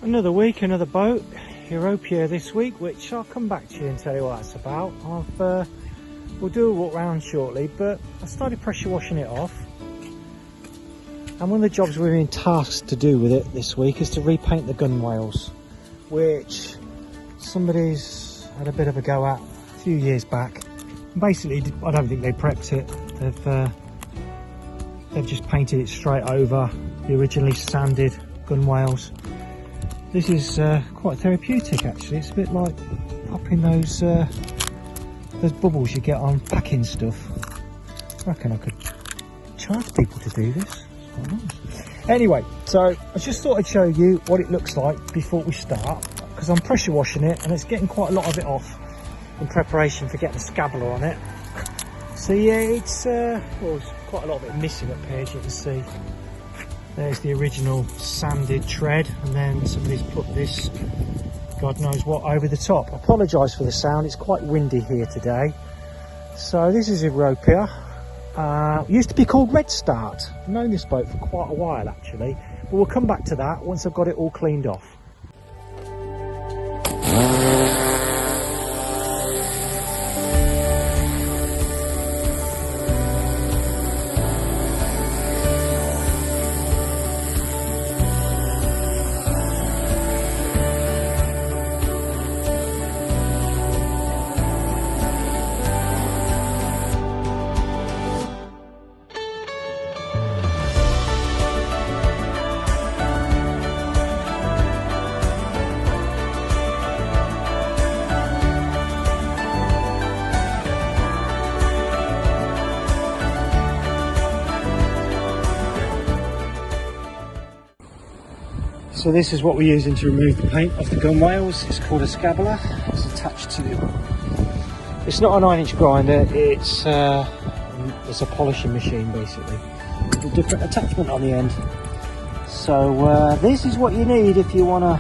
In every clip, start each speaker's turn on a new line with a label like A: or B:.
A: Another week, another boat, Europa this week, which I'll come back to you and tell you what that's about. We'll do a walk round shortly, but I started pressure washing it off. And one of the jobs we've been tasked to do with it this week is to repaint the gunwales, which somebody's had a bit of a go at a few years back. Basically, I don't think they prepped it. They've just painted it straight over the originally sanded gunwales. This is quite therapeutic actually. It's a bit like popping those bubbles you get on packing stuff. I reckon I could charge people to do this. It's quite nice. Anyway, so I just thought I'd show you what it looks like before we start, because I'm pressure washing it and it's getting quite a lot of it off in preparation for getting the scabbler on it. So yeah, it's well, there's quite a lot of it missing up here, as you can see. There's the original sanded tread, and then somebody's put this, God knows what, over the top. I apologise for the sound, it's quite windy here today. So this is Europa. Used to be called Red Start. I've known this boat for quite a while actually, but we'll come back to that once I've got it all cleaned off. So this is what we're using to remove the paint off the gunwales. It's called a scabbler. It's attached to it. It's not a 9-inch grinder, it's a polishing machine basically, with a different attachment on the end. So this is what you need if you want to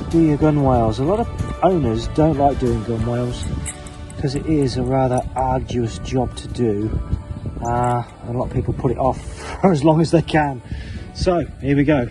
A: do your gunwales. A lot of owners don't like doing gunwales because it is a rather arduous job to do. And a lot of people put it off for as long as they can. So here we go.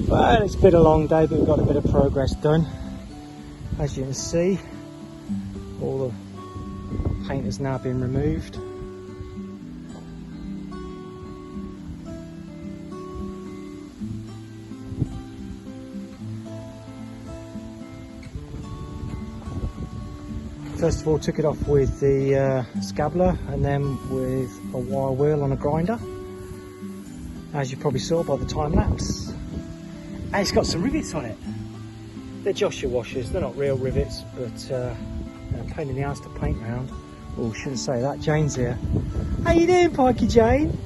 A: Well, it's been a long day, but we've got a bit of progress done. As you can see, all the paint has now been removed. First of all, took it off with the scabbler and then with a wire wheel on a grinder, as you probably saw by the time lapse. And it's got some rivets on it. They're Joshua washers, they're not real rivets, but they're a pain in the ass to paint round. Oh, shouldn't say that, Jane's here. How you doing, Pikey Jane?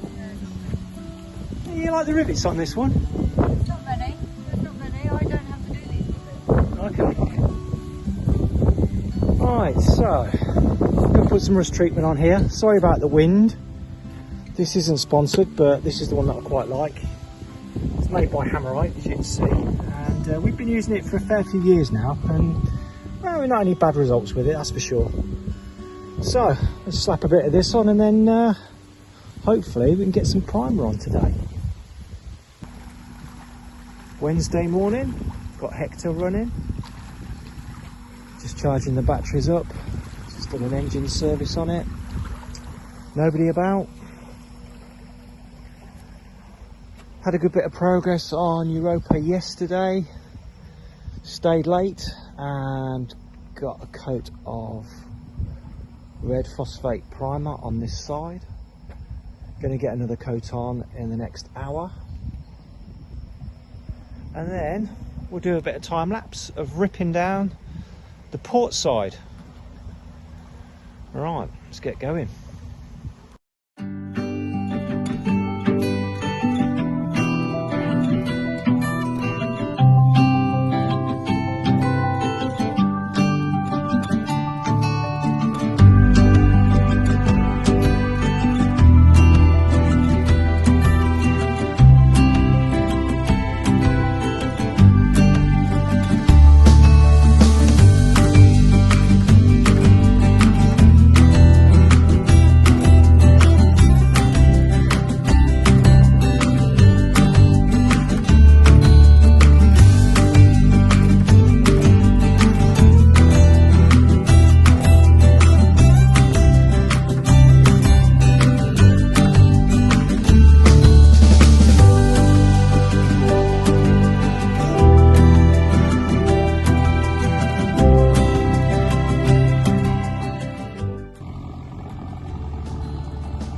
A: You like the rivets on this one?
B: Not many, not many. I don't have to do these rivets.
A: Okay. Right, so I'm going to put some rust treatment on here. Sorry about the wind. This isn't sponsored, but this is the one that I quite like. It's made by Hammerite, as you can see, and we've been using it for a fair few years now, and well, we're not any bad results with it, that's for sure. So let's slap a bit of this on, and then hopefully we can get some primer on today. Wednesday morning, got Hector running, just charging the batteries up, just done an engine service on it, nobody about. Had a good bit of progress on Europa yesterday. Stayed late and got a coat of red phosphate primer on this side. Going to get another coat on in the next hour. And then we'll do a bit of time lapse of ripping down the port side. Right, let's get going.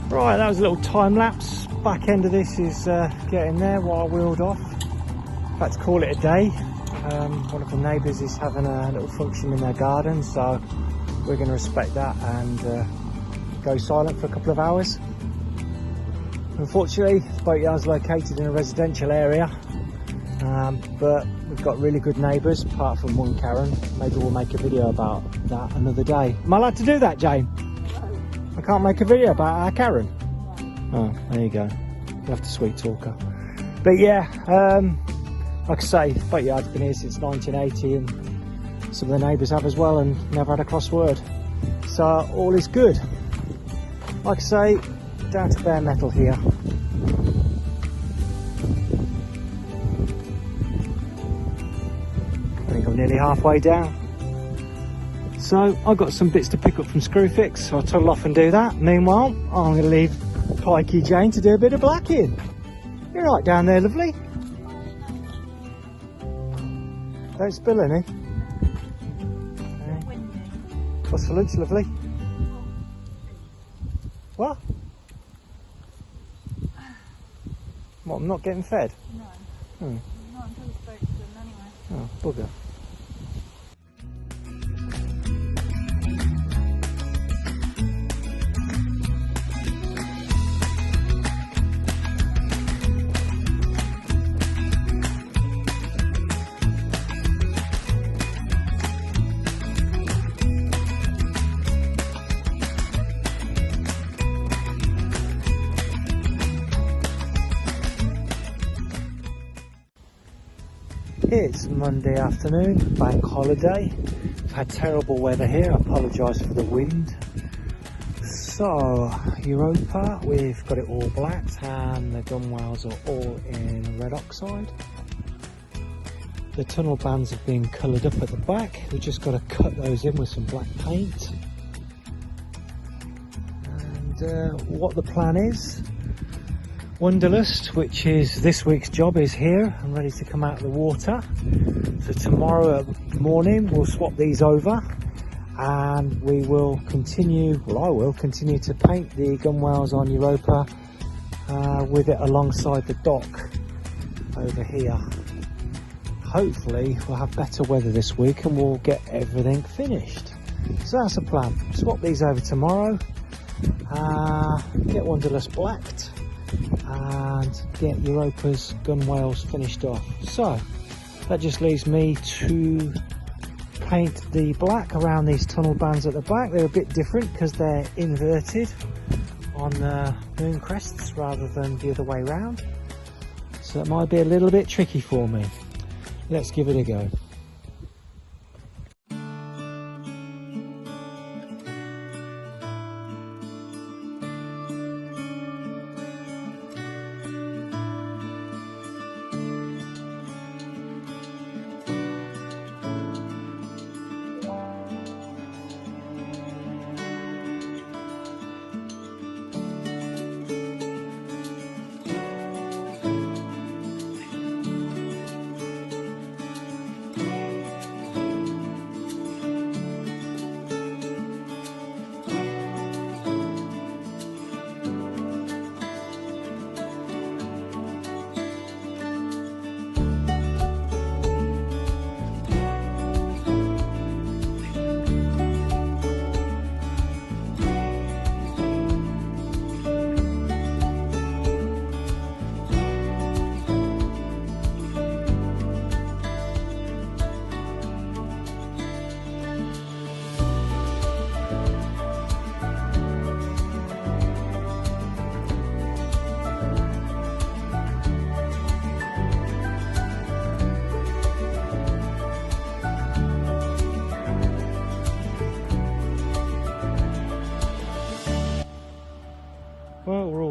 A: Right, that was a little time lapse. Back end of this is getting there while I wheeled off. Had to call it a day. One of the neighbours is having a little function in their garden, so we're going to respect that and go silent for a couple of hours. Unfortunately, the boatyard's located in a residential area, but we've got really good neighbours apart from one Karen. Maybe we'll make a video about that another day. Am I allowed to do that, Jane? I can't make a video about our Karen. Oh, there you go. You'll have to sweet talk her. But yeah, like I say, the boatyard's been here since 1980 and some of the neighbours have as well and never had a cross word. So all is good. Like I say, down to bare metal here. I think I'm nearly halfway down. So I've got some bits to pick up from Screwfix, so I'll toddle off and do that. Meanwhile, I'm going to leave Pikey Jane to do a bit of blacking. You're right down there, lovely. Don't spill any. What's for lunch, lovely? What? What, I'm not getting fed?
B: No.
A: Hmm.
B: Not until we spoke to them anyway.
A: Oh, bugger. It's Monday afternoon, bank holiday. We've had terrible weather here, I apologise for the wind. So, Europa, we've got it all blacked and the gunwales are all in red oxide. The tunnel bands have been coloured up at the back, we've just got to cut those in with some black paint. And what the plan is, Wanderlust, which is this week's job, is here and ready to come out of the water. So tomorrow morning we'll swap these over and we will continue, well I will continue to paint the gunwales on Europa with it alongside the dock over here. Hopefully we'll have better weather this week and we'll get everything finished. So that's the plan. Swap these over tomorrow, get Wanderlust blacked and get Europa's gunwales finished off. So that just leaves me to paint the black around these tunnel bands at the back. They're a bit different because they're inverted on the moon crests rather than the other way around, so it might be a little bit tricky for me. Let's give it a go.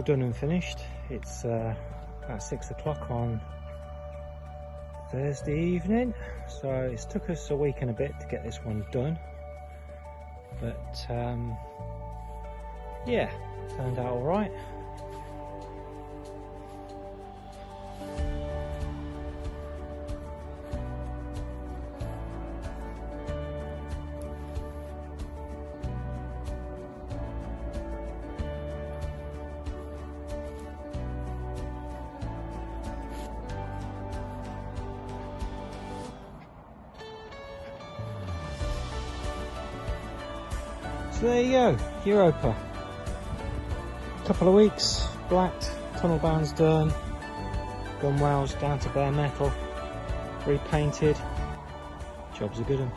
A: done and finished. It's about 6 o'clock on Thursday evening, so it's took us a week and a bit to get this one done, but yeah, turned out all right. So there you go, Europa. Couple of weeks, blacked, tunnel bands done, gunwales down to bare metal, repainted. Job's a good one.